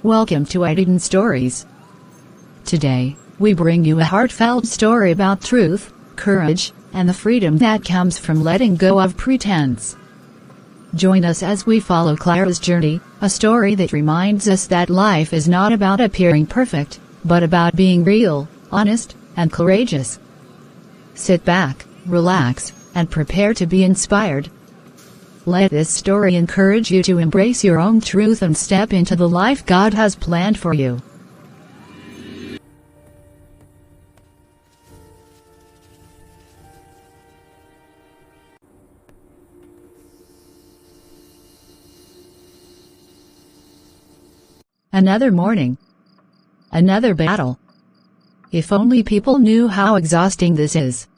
Welcome to Hidden Stories. Today, we bring you a heartfelt story about truth, courage, and the freedom that comes from letting go of pretense. Join us as we follow Clara's journey, a story that reminds us that life is not about appearing perfect, but about being real, honest, and courageous. Sit back, relax, and prepare to be inspired. Let this story encourage you to embrace your own truth and step into the life God has planned for you. Another morning. Another battle. If only people knew how exhausting this is.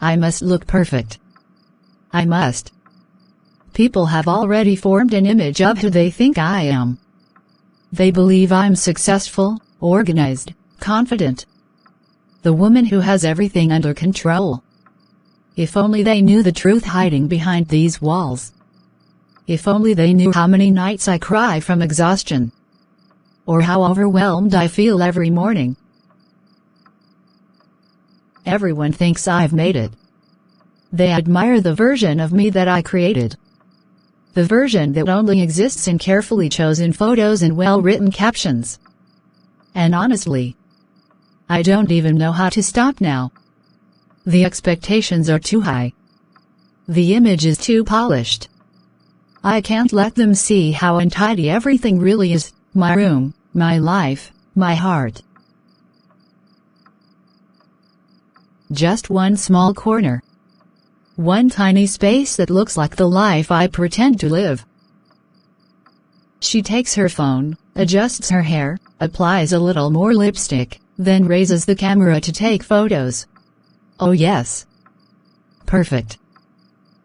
I must look perfect. I must. People have already formed an image of who they think I am. They believe I'm successful, organized, confident. The woman who has everything under control. If only they knew the truth hiding behind these walls. If only they knew how many nights I cry from exhaustion. Or how overwhelmed I feel every morning. Everyone thinks I've made it. They admire the version of me that I created. The version that only exists in carefully chosen photos and well-written captions. And honestly, I don't even know how to stop now. The expectations are too high. The image is too polished. I can't let them see how untidy everything really is, my room, my life, my heart. Just one small corner. One tiny space that looks like the life I pretend to live. She takes her phone, adjusts her hair, applies a little more lipstick, then raises the camera to take photos. Oh yes. Perfect.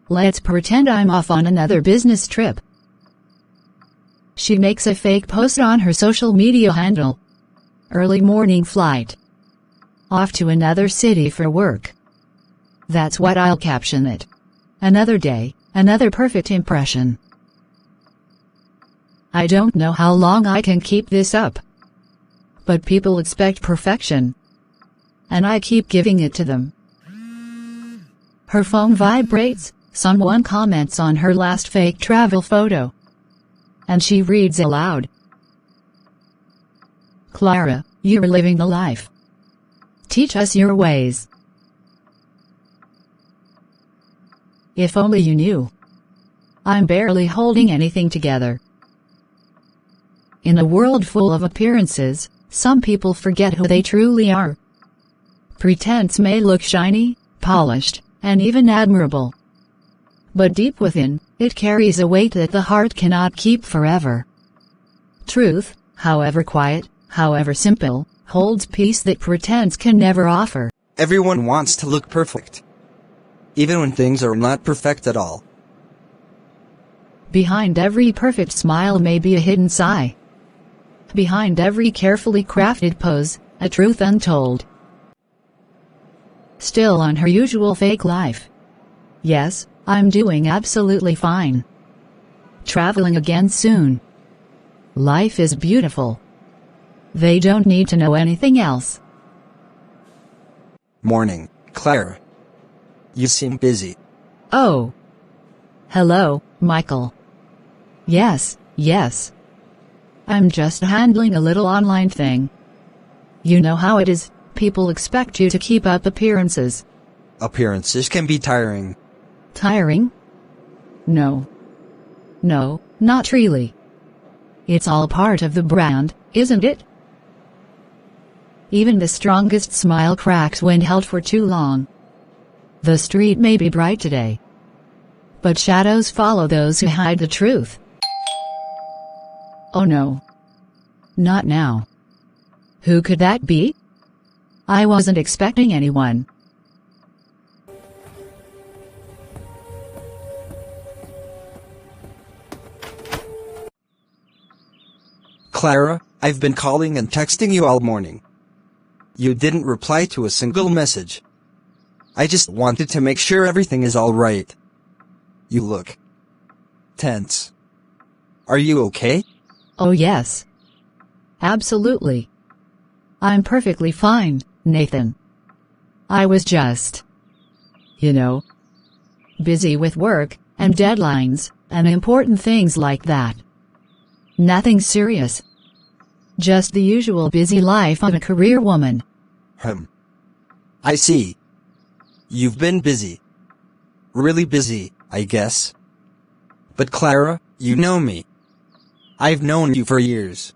Let's pretend I'm off on another business trip. She makes a fake post on her social media handle. Early morning flight. Off to another city for work. That's what I'll caption it. Another day, another perfect impression. I don't know how long I can keep this up. But people expect perfection. And I keep giving it to them. Her phone vibrates, someone comments on her last fake travel photo. And she reads aloud. Clara, you're living the life. Teach us your ways. If only you knew. I'm barely holding anything together. In a world full of appearances, some people forget who they truly are. Pretense may look shiny, polished, and even admirable. But deep within, it carries a weight that the heart cannot keep forever. Truth, however quiet, however simple, holds peace that pretense can never offer. Everyone wants to look perfect. Even when things are not perfect at all. Behind every perfect smile may be a hidden sigh. Behind every carefully crafted pose, a truth untold. Still on her usual fake life. Yes, I'm doing absolutely fine. Traveling again soon. Life is beautiful. They don't need to know anything else. Morning, Clara. You seem busy. Oh. Hello, Michael. Yes. I'm just handling a little online thing. You know how it is, people expect you to keep up appearances. Appearances can be tiring. Tiring? No, not really. It's all part of the brand, isn't it? Even the strongest smile cracks when held for too long. The street may be bright today, but shadows follow those who hide the truth. Oh no. Not now. Who could that be? I wasn't expecting anyone. Clara, I've been calling and texting you all morning. You didn't reply to a single message. I just wanted to make sure everything is all right. You look tense. Are you okay? Oh yes. Absolutely. I'm perfectly fine, Nathan. I was just, busy with work, and deadlines, and important things like that. Nothing serious. Just the usual busy life of a career woman. I see. You've been busy. Really busy, I guess. But Clara, you know me. I've known you for years.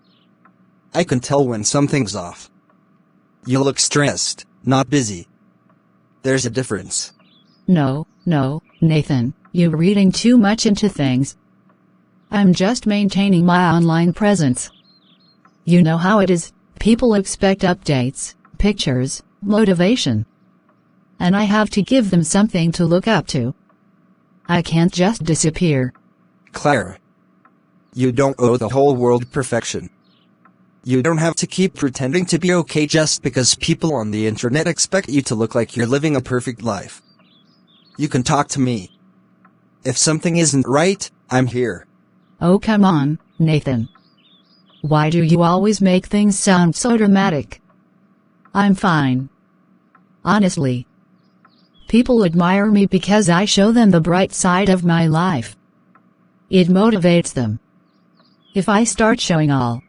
I can tell when something's off. You look stressed, not busy. There's a difference. No, Nathan, you're reading too much into things. I'm just maintaining my online presence. You know how it is, people expect updates, pictures, motivation. And I have to give them something to look up to. I can't just disappear. Clara. You don't owe the whole world perfection. You don't have to keep pretending to be okay just because people on the internet expect you to look like you're living a perfect life. You can talk to me. If something isn't right, I'm here. Oh come on, Nathan. Why do you always make things sound so dramatic? I'm fine. Honestly. People admire me because I show them the bright side of my life. It motivates them. If I start showing all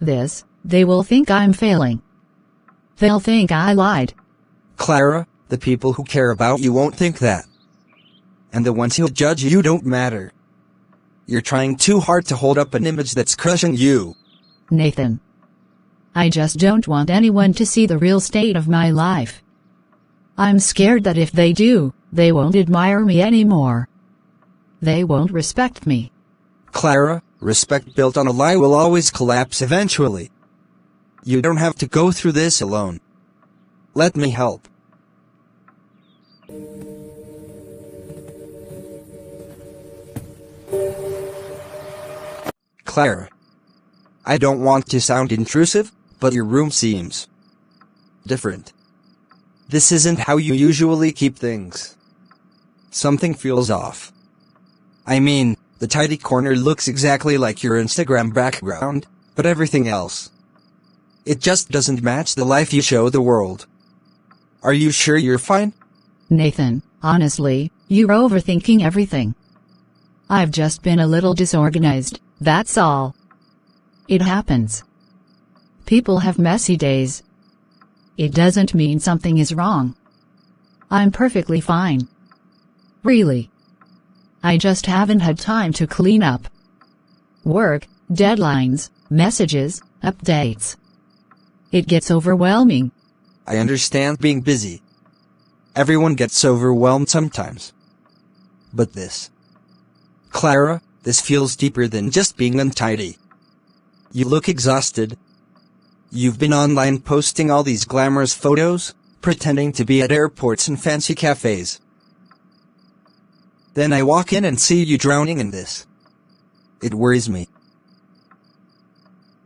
this, they will think I'm failing. They'll think I lied. Clara, the people who care about you won't think that. And the ones who judge you don't matter. You're trying too hard to hold up an image that's crushing you. Nathan. I just don't want anyone to see the real state of my life. I'm scared that if they do, they won't admire me anymore. They won't respect me. Clara, respect built on a lie will always collapse eventually. You don't have to go through this alone. Let me help. Clara. I don't want to sound intrusive, but your room seems different. This isn't how you usually keep things. Something feels off. I mean, the tidy corner looks exactly like your Instagram background, but everything else, it just doesn't match the life you show the world. Are you sure you're fine? Nathan, honestly, you're overthinking everything. I've just been a little disorganized, that's all. It happens. People have messy days. It doesn't mean something is wrong. I'm perfectly fine. Really. I just haven't had time to clean up. Work, deadlines, messages, updates. It gets overwhelming. I understand being busy. Everyone gets overwhelmed sometimes. But this, Clara, this feels deeper than just being untidy. You look exhausted. You've been online posting all these glamorous photos, pretending to be at airports and fancy cafes. Then I walk in and see you drowning in this. It worries me.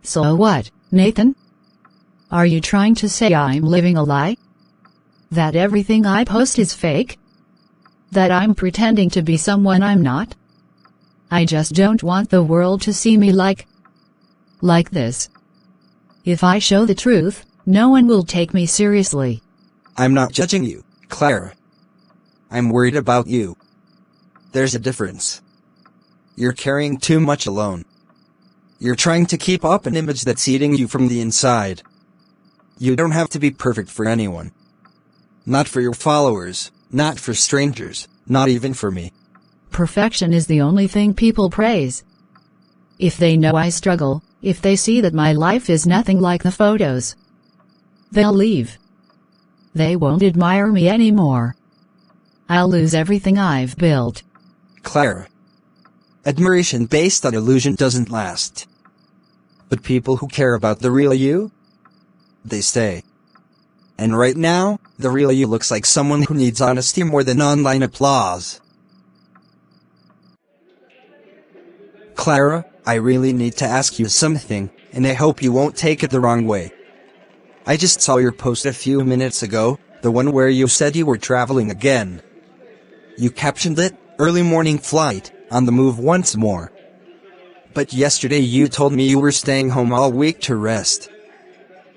So what, Nathan? Are you trying to say I'm living a lie? That everything I post is fake? That I'm pretending to be someone I'm not? I just don't want the world to see me like this. If I show the truth, no one will take me seriously. I'm not judging you, Clara. I'm worried about you. There's a difference. You're carrying too much alone. You're trying to keep up an image that's eating you from the inside. You don't have to be perfect for anyone. Not for your followers, not for strangers, not even for me. Perfection is the only thing people praise. If they know I struggle, if they see that my life is nothing like the photos, they'll leave. They won't admire me anymore. I'll lose everything I've built. Clara. Admiration based on illusion doesn't last. But people who care about the real you, they stay. And right now, the real you looks like someone who needs honesty more than online applause. Clara, I really need to ask you something, and I hope you won't take it the wrong way. I just saw your post a few minutes ago, the one where you said you were traveling again. You captioned it, "Early morning flight, on the move once more." But yesterday you told me you were staying home all week to rest.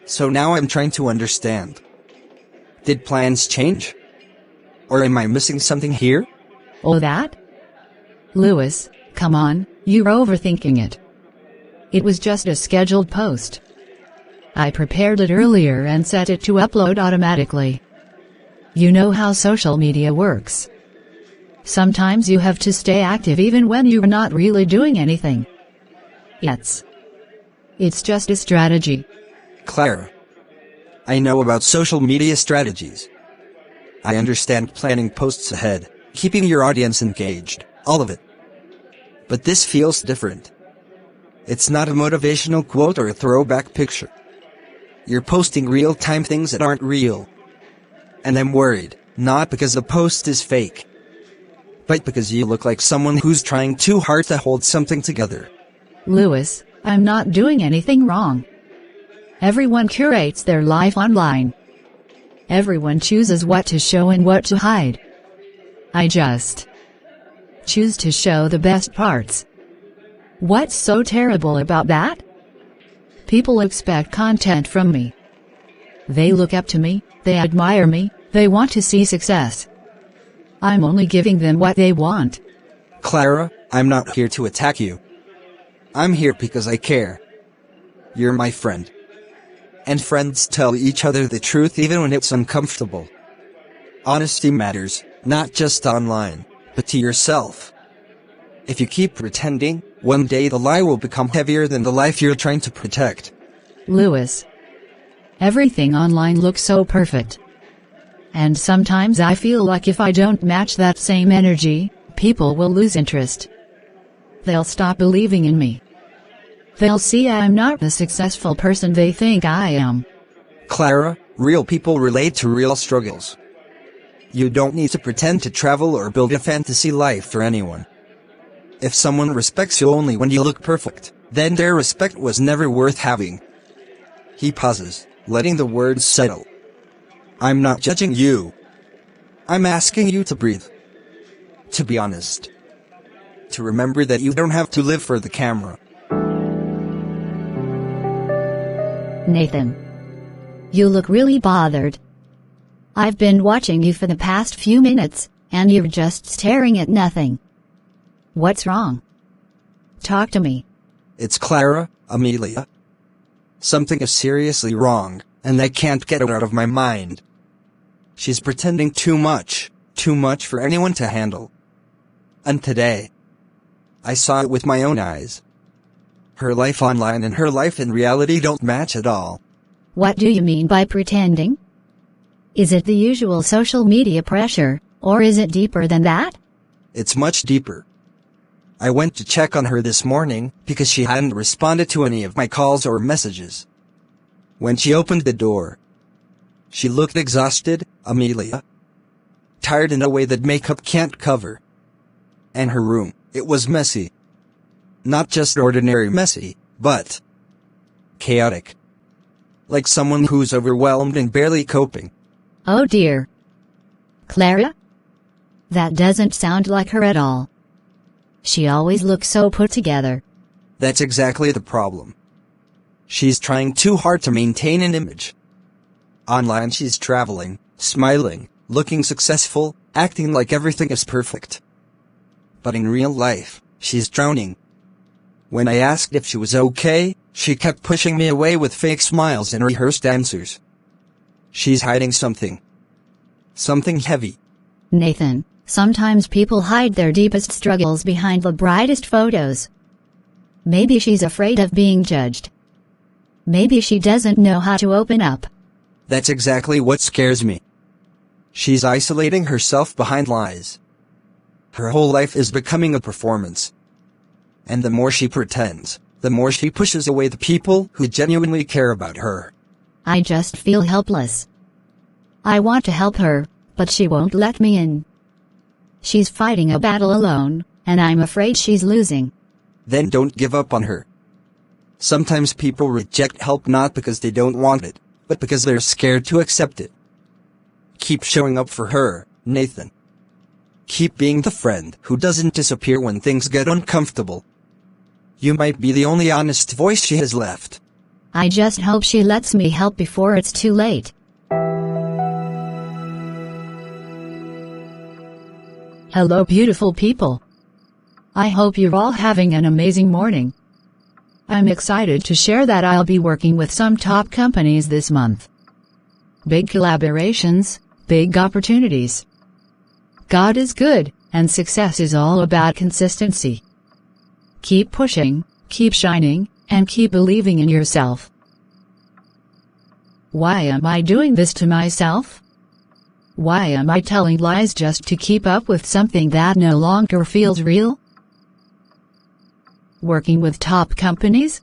So now I'm trying to understand. Did plans change? Or am I missing something here? Oh, that? Lewis, come on, you're overthinking it. It was just a scheduled post. I prepared it earlier and set it to upload automatically. You know how social media works. Sometimes you have to stay active even when you're not really doing anything. It's just a strategy. Clara, I know about social media strategies. I understand planning posts ahead, keeping your audience engaged, all of it. But this feels different. It's not a motivational quote or a throwback picture. You're posting real-time things that aren't real. And I'm worried, not because the post is fake, but because you look like someone who's trying too hard to hold something together. Lewis, I'm not doing anything wrong. Everyone curates their life online. Everyone chooses what to show and what to hide. I just choose to show the best parts. What's so terrible about that? People expect content from me. They look up to me, they admire me, they want to see success. I'm only giving them what they want. Clara, I'm not here to attack you. I'm here because I care. You're my friend. And friends tell each other the truth even when it's uncomfortable. Honesty matters, not just online, but to yourself. If you keep pretending, one day the lie will become heavier than the life you're trying to protect. Lewis, everything online looks so perfect. And sometimes I feel like if I don't match that same energy, people will lose interest. They'll stop believing in me. They'll see I'm not the successful person they think I am. Clara, real people relate to real struggles. You don't need to pretend to travel or build a fantasy life for anyone. If someone respects you only when you look perfect, then their respect was never worth having. He pauses, letting the words settle. I'm not judging you. I'm asking you to breathe. To be honest. To remember that you don't have to live for the camera. Nathan, you look really bothered. I've been watching you for the past few minutes, and you're just staring at nothing. What's wrong? Talk to me. It's Clara, Amelia. Something is seriously wrong, and I can't get it out of my mind. She's pretending too much for anyone to handle. And today, I saw it with my own eyes. Her life online and her life in reality don't match at all. What do you mean by pretending? Is it the usual social media pressure, or is it deeper than that? It's much deeper. I went to check on her this morning because she hadn't responded to any of my calls or messages. When she opened the door, she looked exhausted, Amelia. Tired in a way that makeup can't cover. And her room, it was messy. Not just ordinary messy, but chaotic. Like someone who's overwhelmed and barely coping. Oh dear. Clara? That doesn't sound like her at all. She always looks so put together. That's exactly the problem. She's trying too hard to maintain an image. Online she's traveling, smiling, looking successful, acting like everything is perfect. But in real life, she's drowning. When I asked if she was okay, she kept pushing me away with fake smiles and rehearsed answers. She's hiding something. Something heavy. Nathan, sometimes people hide their deepest struggles behind the brightest photos. Maybe she's afraid of being judged. Maybe she doesn't know how to open up. That's exactly what scares me. She's isolating herself behind lies. Her whole life is becoming a performance. And the more she pretends, the more she pushes away the people who genuinely care about her. I just feel helpless. I want to help her, but she won't let me in. She's fighting a battle alone, and I'm afraid she's losing. Then don't give up on her. Sometimes people reject help not because they don't want it, but because they're scared to accept it. Keep showing up for her, Nathan. Keep being the friend who doesn't disappear when things get uncomfortable. You might be the only honest voice she has left. I just hope she lets me help before it's too late. Hello beautiful people. I hope you're all having an amazing morning. I'm excited to share that I'll be working with some top companies this month. Big collaborations, big opportunities. God is good, and success is all about consistency. Keep pushing, keep shining, and keep believing in yourself. Why am I doing this to myself? Why am I telling lies just to keep up with something that no longer feels real? Working with top companies?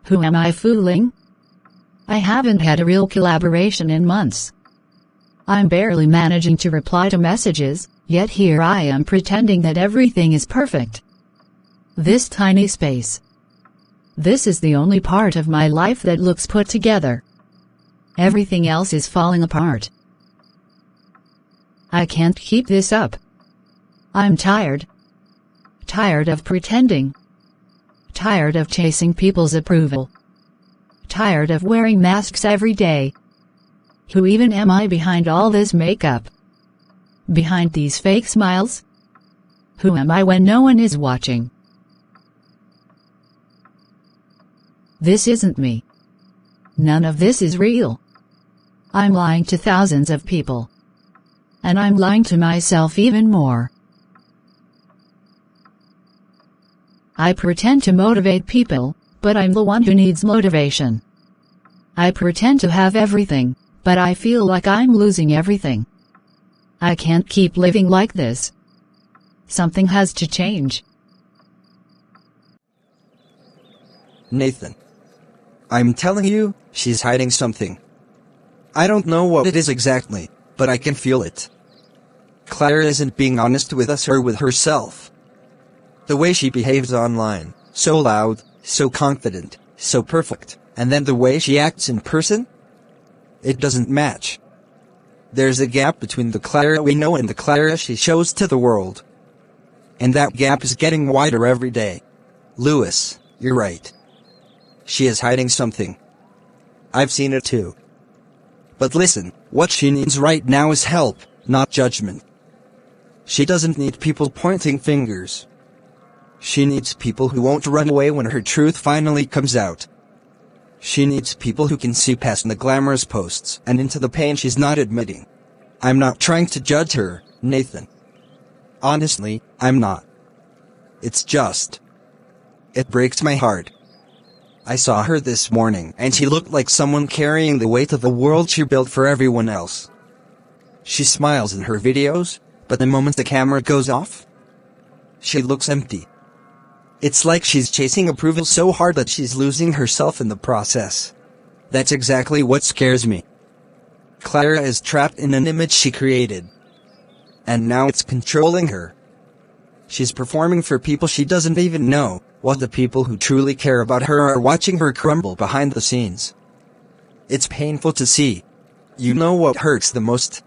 Who am I fooling? I haven't had a real collaboration in months. I'm barely managing to reply to messages, yet here I am pretending that everything is perfect. This tiny space. This is the only part of my life that looks put together. Everything else is falling apart. I can't keep this up. I'm tired. Tired of pretending. Tired of chasing people's approval. Tired of wearing masks every day. Who even am I behind all this makeup? Behind these fake smiles? Who am I when no one is watching? This isn't me. None of this is real. I'm lying to thousands of people. And I'm lying to myself even more. I pretend to motivate people, but I'm the one who needs motivation. I pretend to have everything, but I feel like I'm losing everything. I can't keep living like this. Something has to change. Nathan. I'm telling you, she's hiding something. I don't know what it is exactly, but I can feel it. Clara isn't being honest with us or with herself. The way she behaves online, so loud, so confident, so perfect, and then the way she acts in person? It doesn't match. There's a gap between the Clara we know and the Clara she shows to the world. And that gap is getting wider every day. Lewis, you're right. She is hiding something. I've seen it too. But listen, what she needs right now is help, not judgment. She doesn't need people pointing fingers. She needs people who won't run away when her truth finally comes out. She needs people who can see past the glamorous posts and into the pain she's not admitting. I'm not trying to judge her, Nathan. Honestly, I'm not. It's just... it breaks my heart. I saw her this morning and she looked like someone carrying the weight of the world she built for everyone else. She smiles in her videos, but the moment the camera goes off, she looks empty. It's like she's chasing approval so hard that she's losing herself in the process. That's exactly what scares me. Clara is trapped in an image she created. And now it's controlling her. She's performing for people she doesn't even know, while the people who truly care about her are watching her crumble behind the scenes. It's painful to see. You know what hurts the most?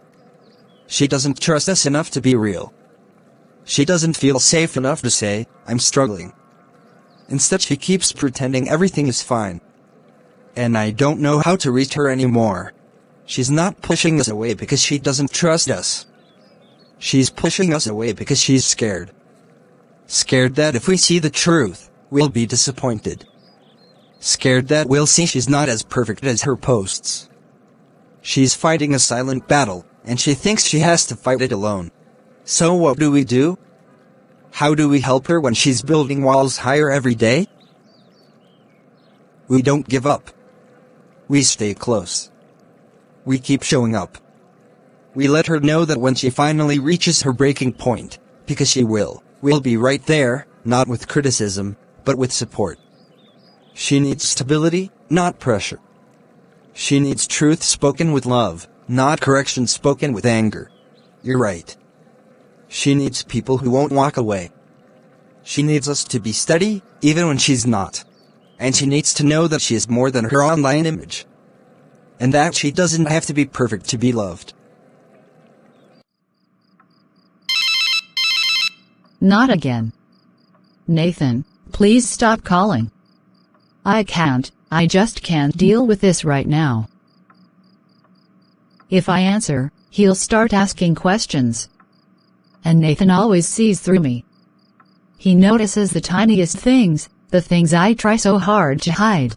She doesn't trust us enough to be real. She doesn't feel safe enough to say, I'm struggling. Instead she keeps pretending everything is fine. And I don't know how to reach her anymore. She's not pushing us away because she doesn't trust us. She's pushing us away because she's scared. Scared that if we see the truth, we'll be disappointed. Scared that we'll see she's not as perfect as her posts. She's fighting a silent battle, and she thinks she has to fight it alone. So what do? How do we help her when she's building walls higher every day? We don't give up. We stay close. We keep showing up. We let her know that when she finally reaches her breaking point, because she will, we'll be right there, not with criticism, but with support. She needs stability, not pressure. She needs truth spoken with love, not correction spoken with anger. You're right. She needs people who won't walk away. She needs us to be steady, even when she's not. And she needs to know that she is more than her online image. And that she doesn't have to be perfect to be loved. Not again. Nathan, Please stop calling. I just can't deal with this right now. If I answer, he'll start asking questions. And Nathan always sees through me. He notices the tiniest things, the things I try so hard to hide.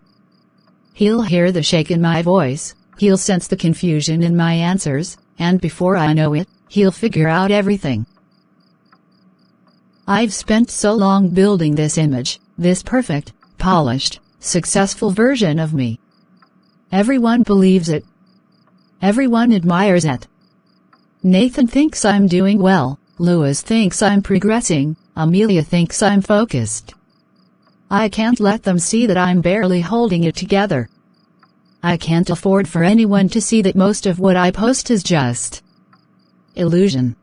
He'll hear the shake in my voice, he'll sense the confusion in my answers, and before I know it, he'll figure out everything. I've spent so long building this image, this perfect, polished, successful version of me. Everyone believes it. Everyone admires it. Nathan thinks I'm doing well, Louis thinks I'm progressing, Amelia thinks I'm focused. I can't let them see that I'm barely holding it together. I can't afford for anyone to see that most of what I post is just illusion.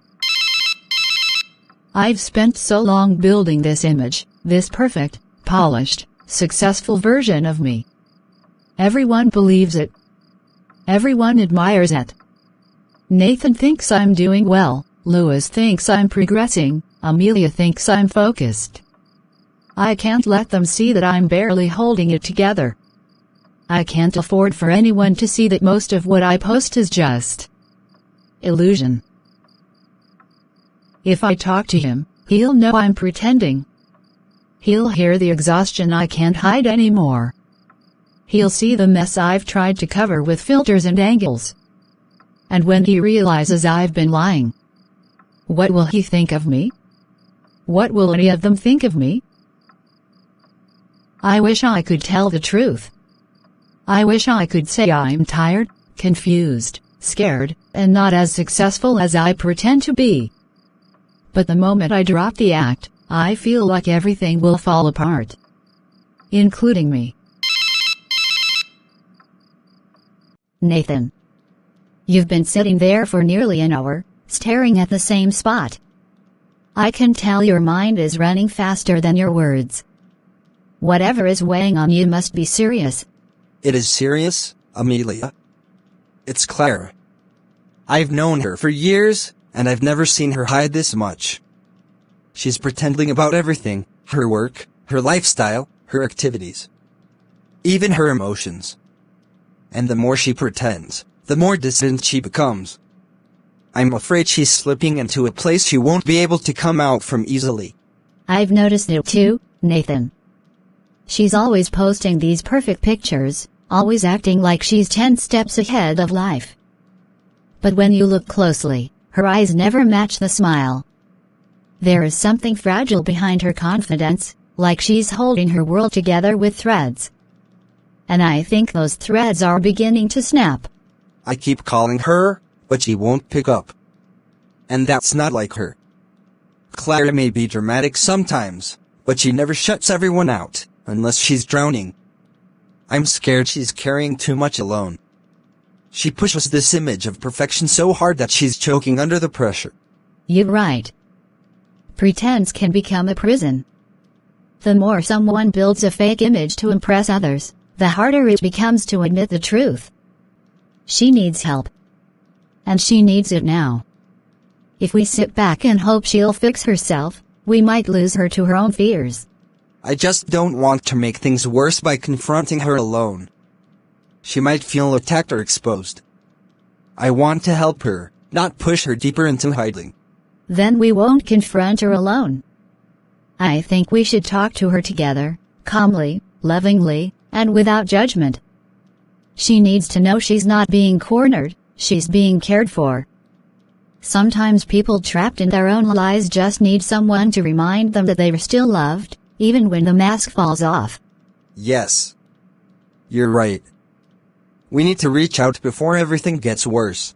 I've spent so long building this image, this perfect, polished, successful version of me. Everyone believes it. Everyone admires it. Nathan thinks I'm doing well, Louis thinks I'm progressing, Amelia thinks I'm focused. I can't let them see that I'm barely holding it together. I can't afford for anyone to see that most of what I post is just illusion. If I talk to him, he'll know I'm pretending. He'll hear the exhaustion I can't hide anymore. He'll see the mess I've tried to cover with filters and angles. And when he realizes I've been lying, what will he think of me? What will any of them think of me? I wish I could tell the truth. I wish I could say I'm tired, confused, scared, and not as successful as I pretend to be. But the moment I drop the act, I feel like everything will fall apart. Including me. Nathan. You've been sitting there for nearly an hour, staring at the same spot. I can tell your mind is running faster than your words. Whatever is weighing on you must be serious. It is serious, Amelia. It's Clara. I've known her for years, and I've never seen her hide this much. She's pretending about everything, her work, her lifestyle, her activities. Even her emotions. And the more she pretends, the more distant she becomes. I'm afraid she's slipping into a place she won't be able to come out from easily. I've noticed it too, Nathan. She's always posting these perfect pictures, always acting like she's 10 steps ahead of life. But when you look closely, her eyes never match the smile. There is something fragile behind her confidence, like she's holding her world together with threads. And I think those threads are beginning to snap. I keep calling her, but she won't pick up. And that's not like her. Clara may be dramatic sometimes, but she never shuts everyone out, unless she's drowning. I'm scared she's carrying too much alone. She pushes this image of perfection so hard that she's choking under the pressure. You're right. Pretence can become a prison. The more someone builds a fake image to impress others, the harder it becomes to admit the truth. She needs help. And she needs it now. If we sit back and hope she'll fix herself, we might lose her to her own fears. I just don't want to make things worse by confronting her alone. She might feel attacked or exposed. I want to help her, not push her deeper into hiding. Then we won't confront her alone. I think we should talk to her together, calmly, lovingly, and without judgment. She needs to know she's not being cornered, she's being cared for. Sometimes people trapped in their own lies just need someone to remind them that they're still loved, even when the mask falls off. Yes. You're right. We need to reach out before everything gets worse.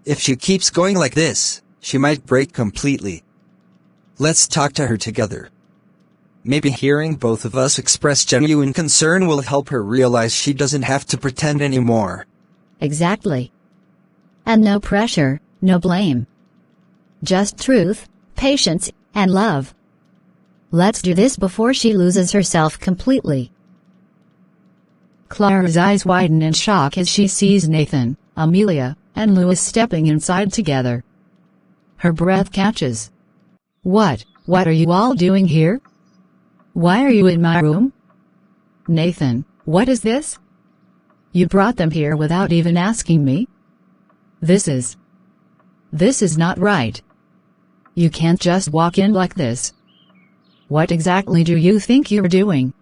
If she keeps going like this, she might break completely. Let's talk to her together. Maybe hearing both of us express genuine concern will help her realize she doesn't have to pretend anymore. Exactly. And no pressure, no blame. Just truth, patience, and love. Let's do this before she loses herself completely. Clara's eyes widen in shock as she sees Nathan, Amelia, and Louis stepping inside together. Her breath catches. What are you all doing here? Why are you in my room? Nathan, what is this? You brought them here without even asking me? This is not right. You can't just walk in like this. What exactly do you think you're doing?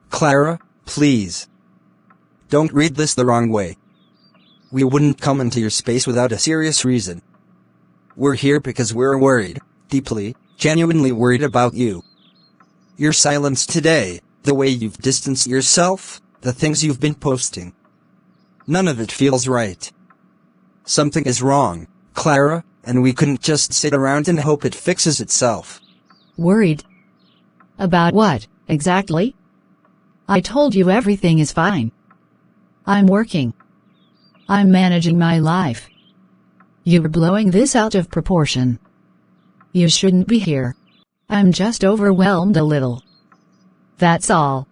Clara, please. Don't read this the wrong way. We wouldn't come into your space without a serious reason. We're here because we're worried, deeply, genuinely worried about you. Your silence today, the way you've distanced yourself, the things you've been posting. None of it feels right. Something is wrong, Clara, and we couldn't just sit around and hope it fixes itself. Worried? About what, exactly? I told you everything is fine. I'm working. I'm managing my life. You're blowing this out of proportion. You shouldn't be here. I'm just overwhelmed a little. That's all.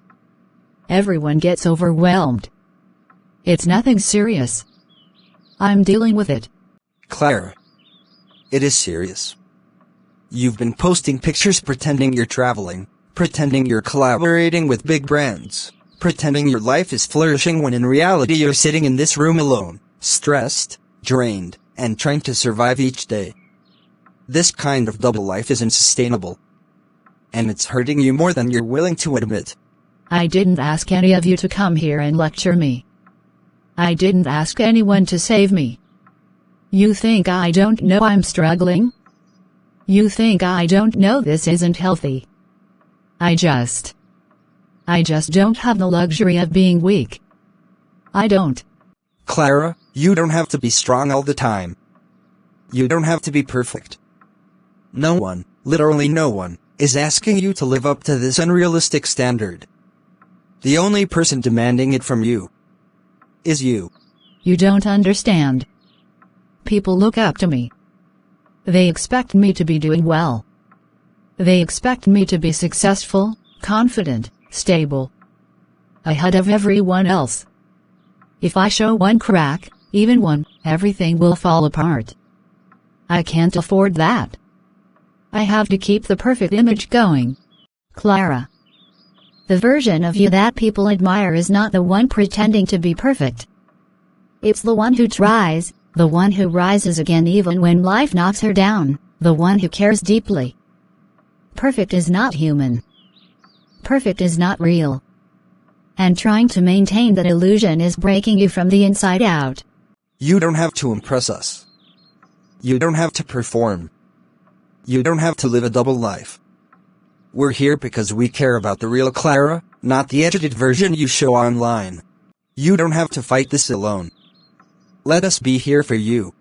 Everyone gets overwhelmed. It's nothing serious. I'm dealing with it. Clara. It is serious. You've been posting pictures pretending you're traveling, pretending you're collaborating with big brands, pretending your life is flourishing when in reality you're sitting in this room alone, stressed, drained, and trying to survive each day. This kind of double life isn't sustainable. And it's hurting you more than you're willing to admit. I didn't ask any of you to come here and lecture me. I didn't ask anyone to save me. You think I don't know I'm struggling? You think I don't know this isn't healthy? I just don't have the luxury of being weak. I don't. Clara, you don't have to be strong all the time. You don't have to be perfect. No one, literally no one, is asking you to live up to this unrealistic standard. The only person demanding it from you is you. You don't understand. People look up to me. They expect me to be doing well. They expect me to be successful, confident, stable, ahead of everyone else. If I show one crack, even one, everything will fall apart. I can't afford that. I have to keep the perfect image going. Clara. The version of you that people admire is not the one pretending to be perfect. It's the one who tries, the one who rises again even when life knocks her down, the one who cares deeply. Perfect is not human. Perfect is not real. And trying to maintain that illusion is breaking you from the inside out. You don't have to impress us. You don't have to perform. You don't have to live a double life. We're here because we care about the real Clara, not the edited version you show online. You don't have to fight this alone. Let us be here for you.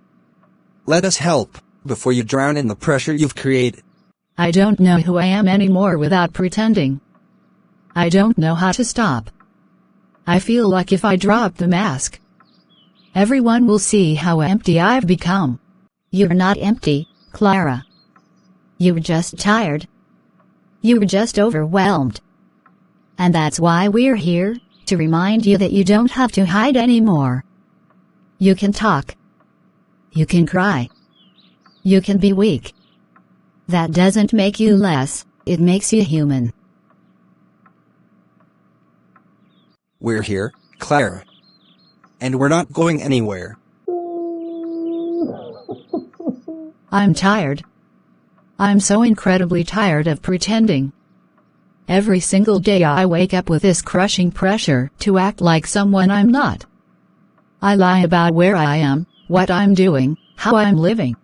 Let us help, before you drown in the pressure you've created. I don't know who I am anymore without pretending. I don't know how to stop. I feel like if I drop the mask, everyone will see how empty I've become. You're not empty, Clara. You're just tired. You're just overwhelmed. And that's why we're here, to remind you that you don't have to hide anymore. You can talk. You can cry. You can be weak. That doesn't make you less, it makes you human. We're here, Clara. And we're not going anywhere. I'm tired. I'm so incredibly tired of pretending. Every single day I wake up with this crushing pressure to act like someone I'm not. I lie about where I am, what I'm doing, how I'm living.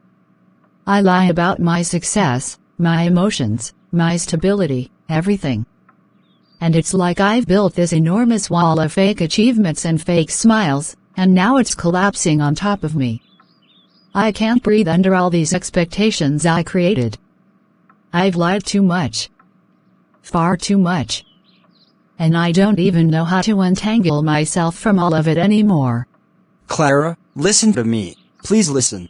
I lie about my success, my emotions, my stability, everything. And it's like I've built this enormous wall of fake achievements and fake smiles, and now it's collapsing on top of me. I can't breathe under all these expectations I created. I've lied too much. Far too much. And I don't even know how to untangle myself from all of it anymore. Clara, listen to me. Please listen.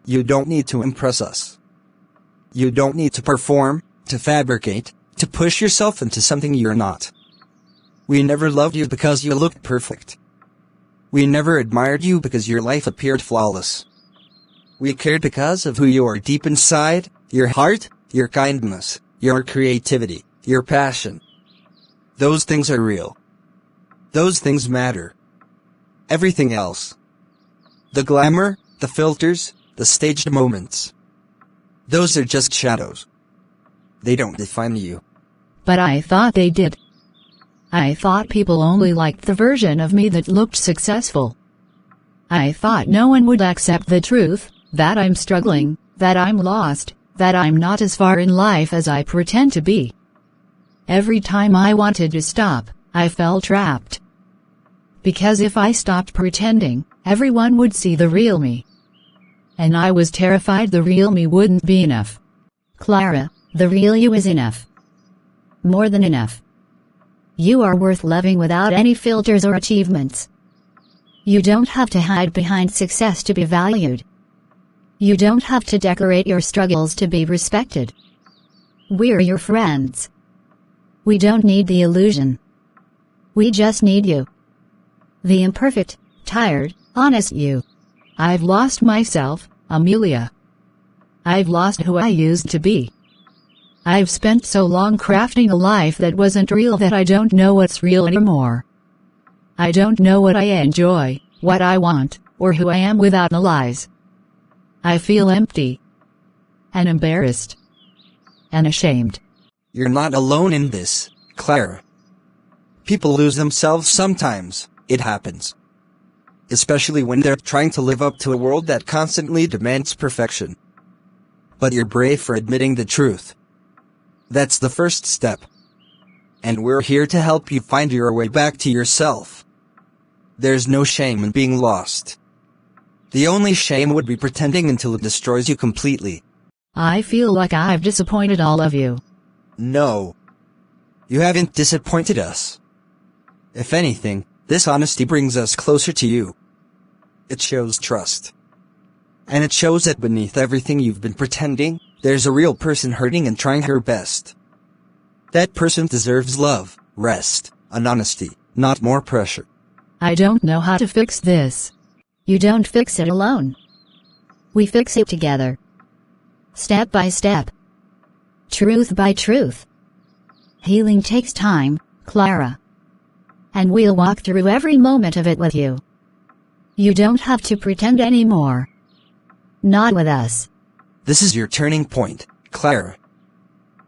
You don't need to impress us. You don't need to perform, to fabricate, to push yourself into something you're not. We never loved you because you looked perfect. We never admired you because your life appeared flawless. We cared because of who you are deep inside, your heart, your kindness, your creativity, your passion. Those things are real. Those things matter. Everything else. The glamour, the filters, the staged moments. Those are just shadows. They don't define you. But I thought they did. I thought people only liked the version of me that looked successful. I thought no one would accept the truth, that I'm struggling, that I'm lost, that I'm not as far in life as I pretend to be. Every time I wanted to stop, I felt trapped. Because if I stopped pretending, everyone would see the real me. And I was terrified the real me wouldn't be enough. Clara, the real you is enough. More than enough. You are worth loving without any filters or achievements. You don't have to hide behind success to be valued. You don't have to decorate your struggles to be respected. We're your friends. We don't need the illusion. We just need you. The imperfect, tired, honest you. I've lost myself, Amelia. I've lost who I used to be. I've spent so long crafting a life that wasn't real that I don't know what's real anymore. I don't know what I enjoy, what I want, or who I am without the lies. I feel empty. And embarrassed. And ashamed. You're not alone in this, Clara. People lose themselves sometimes, it happens. Especially when they're trying to live up to a world that constantly demands perfection. But you're brave for admitting the truth. That's the first step. And we're here to help you find your way back to yourself. There's no shame in being lost. The only shame would be pretending until it destroys you completely. I feel like I've disappointed all of you. No. You haven't disappointed us. If anything, this honesty brings us closer to you. It shows trust. And it shows that beneath everything you've been pretending, there's a real person hurting and trying her best. That person deserves love, rest, and honesty, not more pressure. I don't know how to fix this. You don't fix it alone. We fix it together. Step by step. Truth by truth. Healing takes time, Clara. And we'll walk through every moment of it with you. You don't have to pretend anymore. Not with us. This is your turning point, Clara.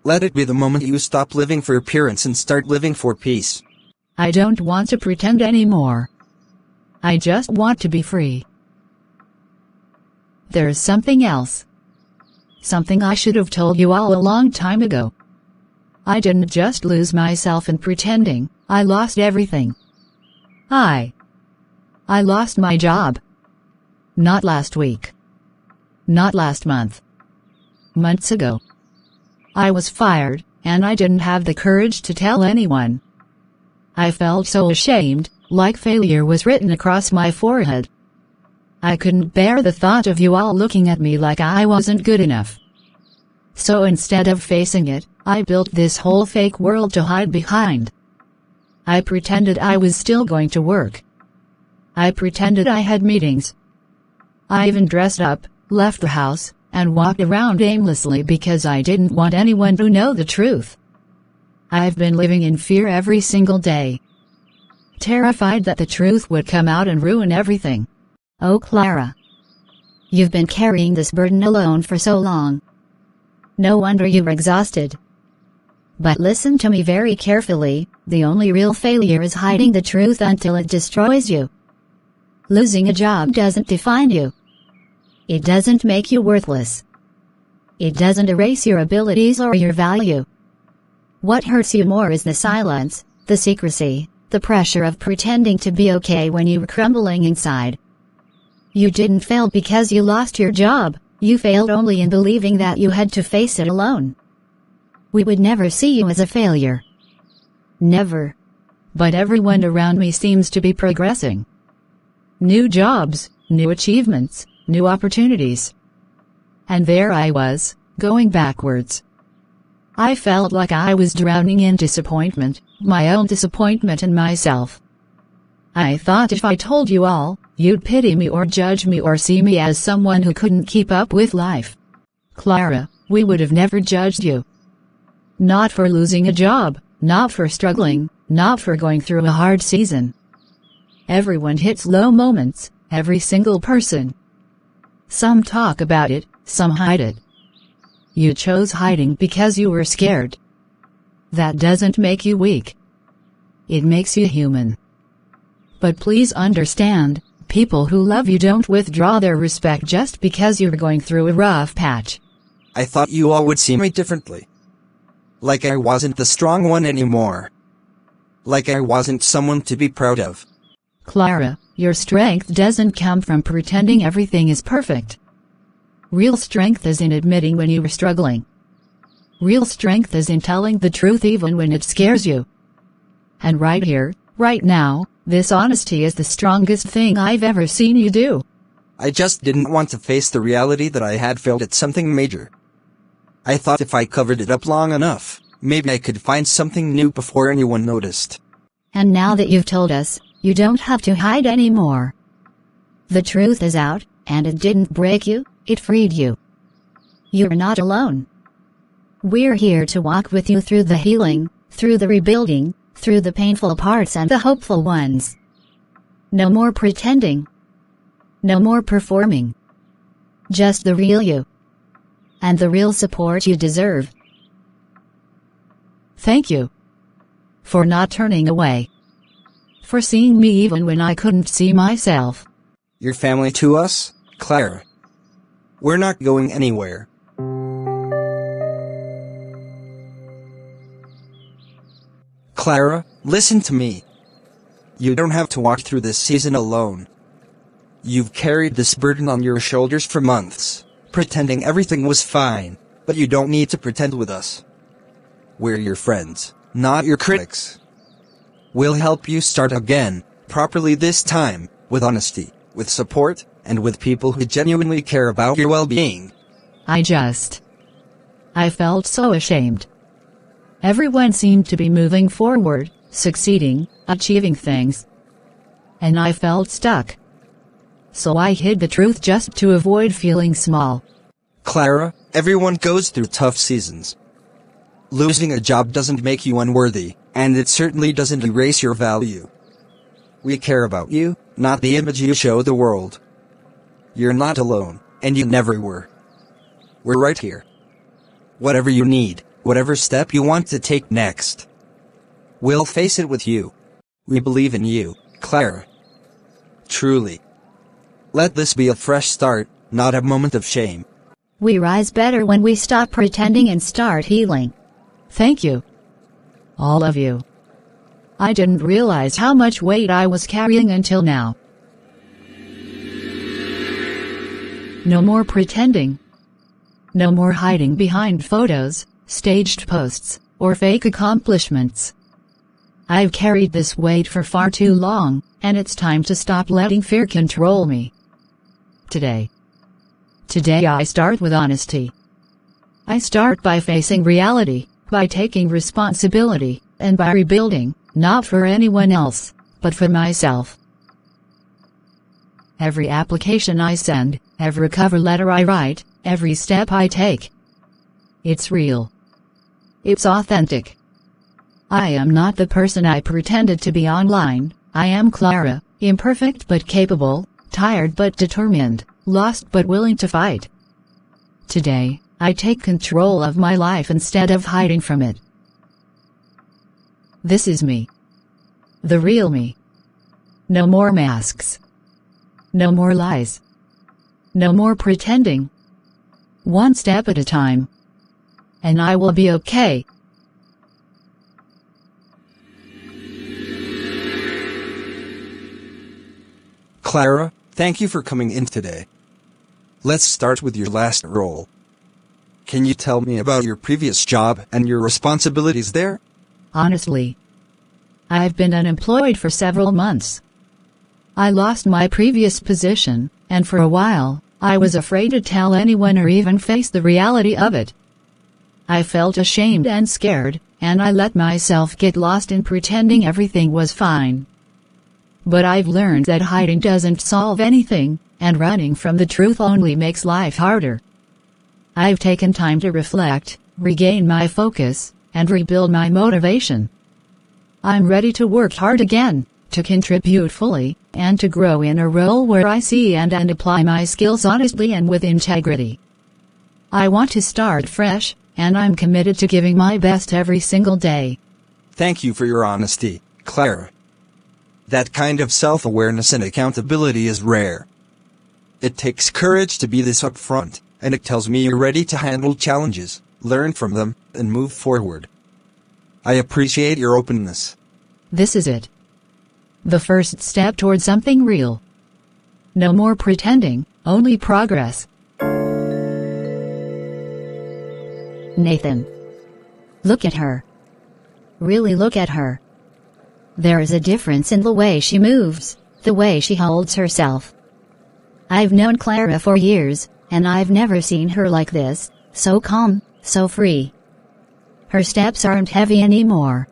Let it be the moment you stop living for appearance and start living for peace. I don't want to pretend anymore. I just want to be free. There's something else. Something I should have told you all a long time ago. I didn't just lose myself in pretending, I lost everything. I lost my job. Not last week. Not last month. Months ago. I was fired, and I didn't have the courage to tell anyone. I felt so ashamed, like failure was written across my forehead. I couldn't bear the thought of you all looking at me like I wasn't good enough. So instead of facing it, I built this whole fake world to hide behind. I pretended I was still going to work. I pretended I had meetings. I even dressed up, left the house, and walked around aimlessly because I didn't want anyone to know the truth. I've been living in fear every single day. Terrified that the truth would come out and ruin everything. Oh, Clara. You've been carrying this burden alone for so long. No wonder you're exhausted. But listen to me very carefully, the only real failure is hiding the truth until it destroys you. Losing a job doesn't define you. It doesn't make you worthless. It doesn't erase your abilities or your value. What hurts you more is the silence, the secrecy, the pressure of pretending to be okay when you're crumbling inside. You didn't fail because you lost your job, you failed only in believing that you had to face it alone. We would never see you as a failure. Never. But everyone around me seems to be progressing. New jobs, new achievements, new opportunities. And there I was, going backwards. I felt like I was drowning in disappointment, my own disappointment in myself. I thought if I told you all, you'd pity me or judge me or see me as someone who couldn't keep up with life. Clara, we would have never judged you. Not for losing a job, not for struggling, not for going through a hard season. Everyone hits low moments, every single person. Some talk about it, some hide it. You chose hiding because you were scared. That doesn't make you weak. It makes you human. But please understand, people who love you don't withdraw their respect just because you're going through a rough patch. I thought you all would see me differently. Like I wasn't the strong one anymore. Like I wasn't someone to be proud of. Clara, your strength doesn't come from pretending everything is perfect. Real strength is in admitting when you are struggling. Real strength is in telling the truth even when it scares you. And right here, right now, this honesty is the strongest thing I've ever seen you do. I just didn't want to face the reality that I had failed at something major. I thought if I covered it up long enough, maybe I could find something new before anyone noticed. And now that you've told us, you don't have to hide anymore. The truth is out, and it didn't break you, it freed you. You're not alone. We're here to walk with you through the healing, through the rebuilding, through the painful parts and the hopeful ones. No more pretending. No more performing. Just the real you. And the real support you deserve. Thank you. For not turning away. For seeing me even when I couldn't see myself. You're family to us, Clara. We're not going anywhere. Clara, listen to me. You don't have to walk through this season alone. You've carried this burden on your shoulders for months, pretending everything was fine, but you don't need to pretend with us. We're your friends, not your critics. We'll help you start again, properly this time, with honesty, with support, and with people who genuinely care about your well-being. I felt so ashamed. Everyone seemed to be moving forward, succeeding, achieving things. And I felt stuck. So I hid the truth just to avoid feeling small. Clara, everyone goes through tough seasons. Losing a job doesn't make you unworthy, and it certainly doesn't erase your value. We care about you, not the image you show the world. You're not alone, and you never were. We're right here. Whatever you need, whatever step you want to take next, we'll face it with you. We believe in you, Clara. Truly. Let this be a fresh start, not a moment of shame. We rise better when we stop pretending and start healing. Thank you. All of you. I didn't realize how much weight I was carrying until now. No more pretending. No more hiding behind photos, staged posts, or fake accomplishments. I've carried this weight for far too long, and it's time to stop letting fear control me. Today I start with honesty. I start by facing reality, by taking responsibility, and by rebuilding, not for anyone else, but for myself. Every application I send, every cover letter I write, every step I take. It's real. It's authentic. I am not the person I pretended to be online. I am Clara, imperfect but capable, tired but determined, lost but willing to fight. Today, I take control of my life instead of hiding from it. This is me. The real me. No more masks. No more lies. No more pretending. One step at a time. And I will be okay. Clara, thank you for coming in today. Let's start with your last role. Can you tell me about your previous job and your responsibilities there? Honestly, I've been unemployed for several months. I lost my previous position, and for a while, I was afraid to tell anyone or even face the reality of it. I felt ashamed and scared, and I let myself get lost in pretending everything was fine. But I've learned that hiding doesn't solve anything, and running from the truth only makes life harder. I've taken time to reflect, regain my focus, and rebuild my motivation. I'm ready to work hard again, to contribute fully, and to grow in a role where I see and apply my skills honestly and with integrity. I want to start fresh, and I'm committed to giving my best every single day. Thank you for your honesty, Clara. That kind of self-awareness and accountability is rare. It takes courage to be this upfront, and it tells me you're ready to handle challenges, learn from them, and move forward. I appreciate your openness. This is it. The first step towards something real. No more pretending, only progress. Nathan. Look at her. Really look at her. There is a difference in the way she moves, the way she holds herself. I've known Clara for years, and I've never seen her like this, so calm, so free. Her steps aren't heavy anymore.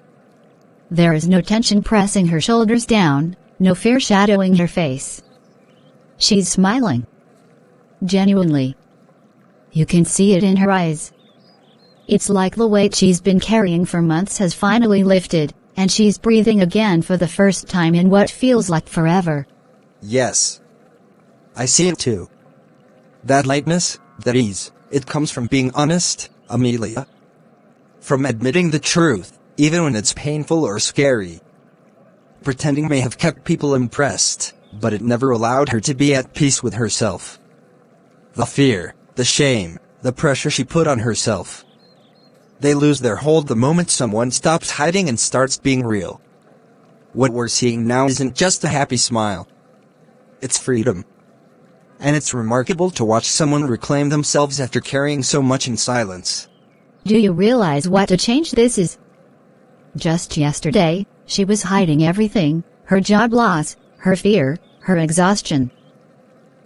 There is no tension pressing her shoulders down, no fear shadowing her face. She's smiling. Genuinely. You can see it in her eyes. It's like the weight she's been carrying for months has finally lifted, and she's breathing again for the first time in what feels like forever. Yes. I see it too. That lightness, that ease, it comes from being honest, Amelia. From admitting the truth, even when it's painful or scary. Pretending may have kept people impressed, but it never allowed her to be at peace with herself. The fear, the shame, the pressure she put on herself. They lose their hold the moment someone stops hiding and starts being real. What we're seeing now isn't just a happy smile. It's freedom. And it's remarkable to watch someone reclaim themselves after carrying so much in silence. Do you realize what a change this is? Just yesterday, she was hiding everything, her job loss, her fear, her exhaustion.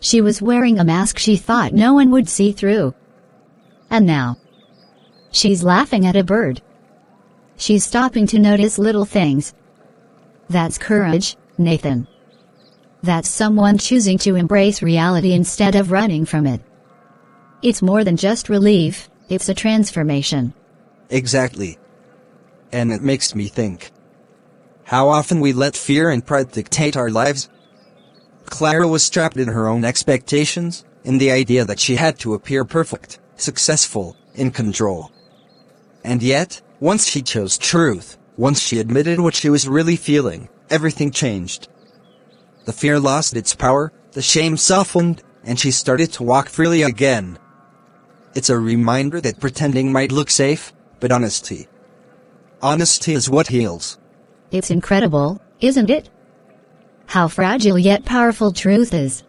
She was wearing a mask she thought no one would see through. And now, she's laughing at a bird. She's stopping to notice little things. That's courage, Nathan. That's someone choosing to embrace reality instead of running from it. It's more than just relief, it's a transformation. Exactly. And it makes me think. How often we let fear and pride dictate our lives? Clara was trapped in her own expectations, in the idea that she had to appear perfect, successful, in control. And yet, once she chose truth, once she admitted what she was really feeling, everything changed. The fear lost its power, the shame softened, and she started to walk freely again. It's a reminder that pretending might look safe, but honesty is what heals. It's incredible, isn't it? How fragile yet powerful truth is.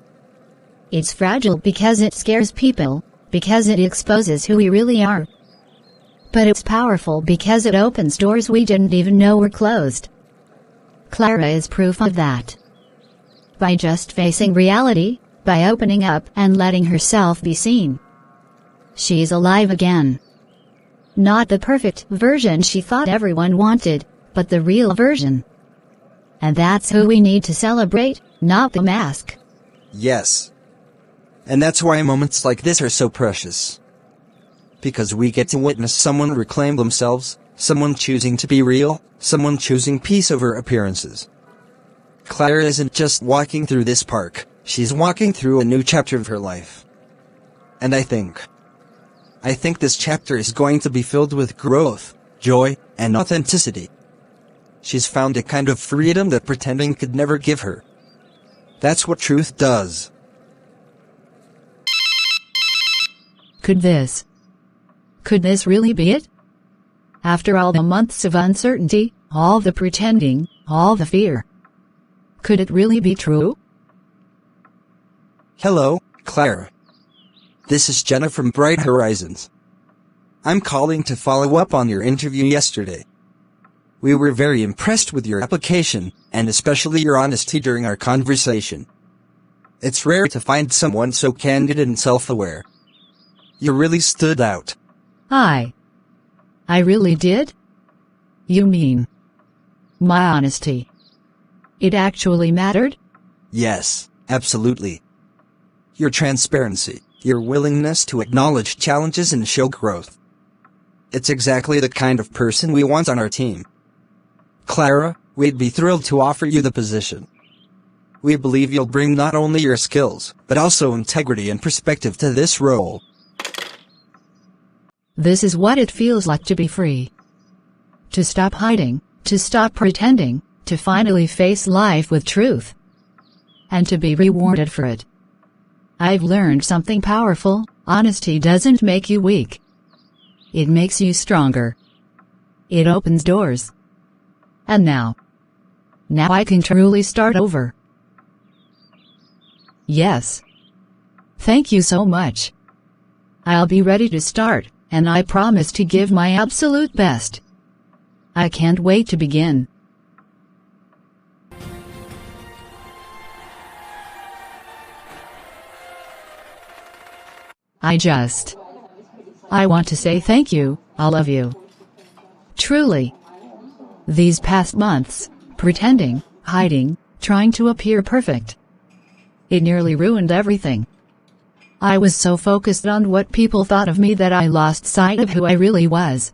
It's fragile because it scares people, because it exposes who we really are. But it's powerful because it opens doors we didn't even know were closed. Clara is proof of that. By just facing reality, by opening up and letting herself be seen. She's alive again. Not the perfect version she thought everyone wanted, but the real version. And that's who we need to celebrate, not the mask. Yes. And that's why moments like this are so precious. Because we get to witness someone reclaim themselves, someone choosing to be real, someone choosing peace over appearances. Clara isn't just walking through this park, she's walking through a new chapter of her life. And I think this chapter is going to be filled with growth, joy, and authenticity. She's found a kind of freedom that pretending could never give her. That's what truth does. Could this really be it? After all the months of uncertainty, all the pretending, all the fear. Could it really be true? Hello, Clara. This is Jenna from Bright Horizons. I'm calling to follow up on your interview yesterday. We were very impressed with your application, and especially your honesty during our conversation. It's rare to find someone so candid and self-aware. You really stood out. I really did? You mean my honesty? It actually mattered? Yes, absolutely. Your transparency, your willingness to acknowledge challenges and show growth. It's exactly the kind of person we want on our team. Clara, we'd be thrilled to offer you the position. We believe you'll bring not only your skills, but also integrity and perspective to this role. This is what it feels like to be free. To stop hiding, to stop pretending, to finally face life with truth. And to be rewarded for it. I've learned something powerful: honesty doesn't make you weak. It makes you stronger. It opens doors. And now I can truly start over. Yes. Thank you so much. I'll be ready to start, and I promise to give my absolute best. I can't wait to begin. I want to say thank you, all of you. Truly. These past months, pretending, hiding, trying to appear perfect. It nearly ruined everything. I was so focused on what people thought of me that I lost sight of who I really was.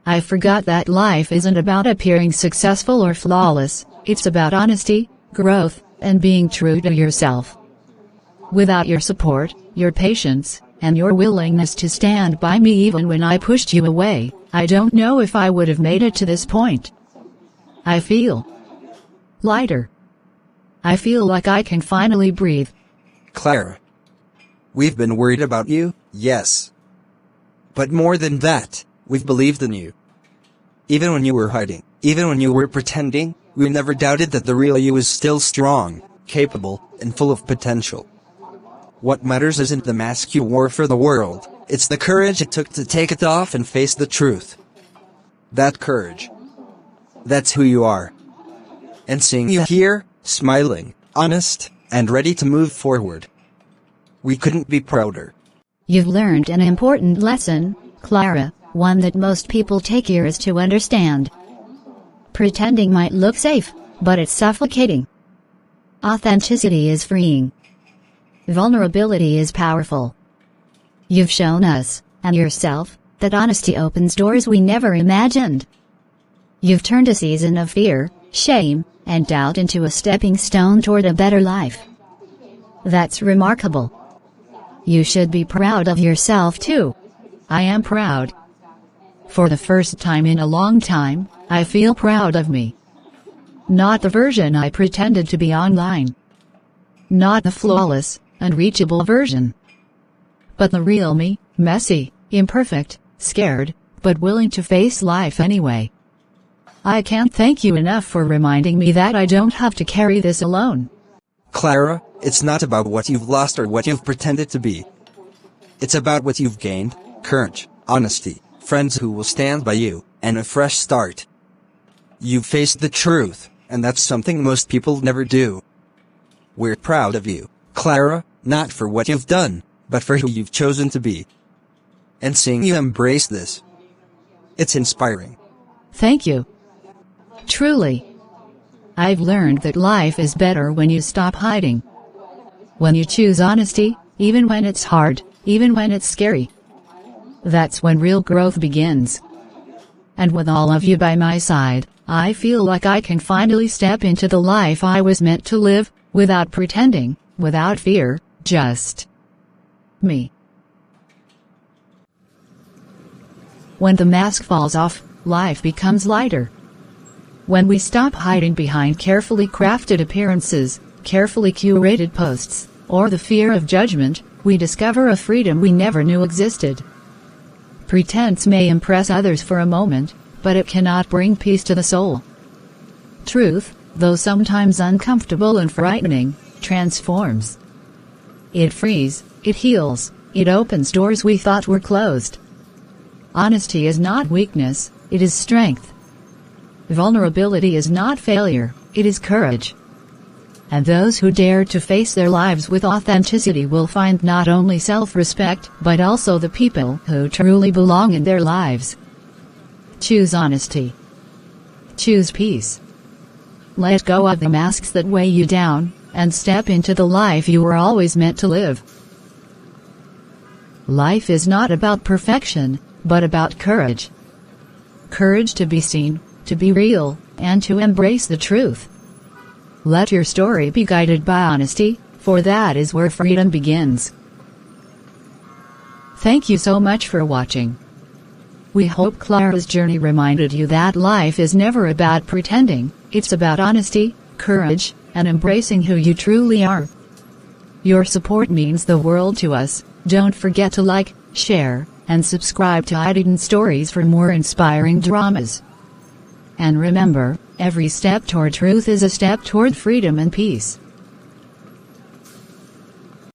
I forgot that life isn't about appearing successful or flawless, it's about honesty, growth, and being true to yourself. Without your support, your patience, and your willingness to stand by me even when I pushed you away, I don't know if I would have made it to this point. I feel lighter. I feel like I can finally breathe. Clara. We've been worried about you, yes. But more than that, we've believed in you. Even when you were hiding, even when you were pretending, we never doubted that the real you is still strong, capable, and full of potential. What matters isn't the mask you wore for the world, it's the courage it took to take it off and face the truth. That courage. That's who you are. And seeing you here, smiling, honest, and ready to move forward. We couldn't be prouder. You've learned an important lesson, Clara, one that most people take years to understand. Pretending might look safe, but it's suffocating. Authenticity is freeing. Vulnerability is powerful. You've shown us, and yourself, that honesty opens doors we never imagined. You've turned a season of fear, shame, and doubt into a stepping stone toward a better life. That's remarkable. You should be proud of yourself too. I am proud. For the first time in a long time, I feel proud of me. Not the version I pretended to be online. Not the flawless, unreachable version. But the real me, messy, imperfect, scared, but willing to face life anyway. I can't thank you enough for reminding me that I don't have to carry this alone. Clara, it's not about what you've lost or what you've pretended to be. It's about what you've gained: courage, honesty, friends who will stand by you, and a fresh start. You've faced the truth, and that's something most people never do. We're proud of you, Clara, not for what you've done, but for who you've chosen to be. And seeing you embrace this, it's inspiring. Thank you. Truly. I've learned that life is better when you stop hiding. When you choose honesty, even when it's hard, even when it's scary. That's when real growth begins. And with all of you by my side, I feel like I can finally step into the life I was meant to live, without pretending, without fear, just me. When the mask falls off, life becomes lighter. When we stop hiding behind carefully crafted appearances, carefully curated posts, or the fear of judgment, we discover a freedom we never knew existed. Pretence may impress others for a moment, but it cannot bring peace to the soul. Truth, though sometimes uncomfortable and frightening, transforms. It frees, it heals, it opens doors we thought were closed. Honesty is not weakness, it is strength. Vulnerability is not failure, it is courage. And those who dare to face their lives with authenticity will find not only self-respect, but also the people who truly belong in their lives. Choose honesty. Choose peace. Let go of the masks that weigh you down, and step into the life you were always meant to live. Life is not about perfection, but about courage. Courage to be seen, to be real, and to embrace the truth. Let your story be guided by honesty, for that is where freedom begins. Thank you so much for watching. We hope Clara's journey reminded you that life is never about pretending, it's about honesty, courage, and embracing who you truly are. Your support means the world to us. Don't forget to like, share, and subscribe to Hidden Stories for more inspiring dramas. And remember, every step toward truth is a step toward freedom and peace.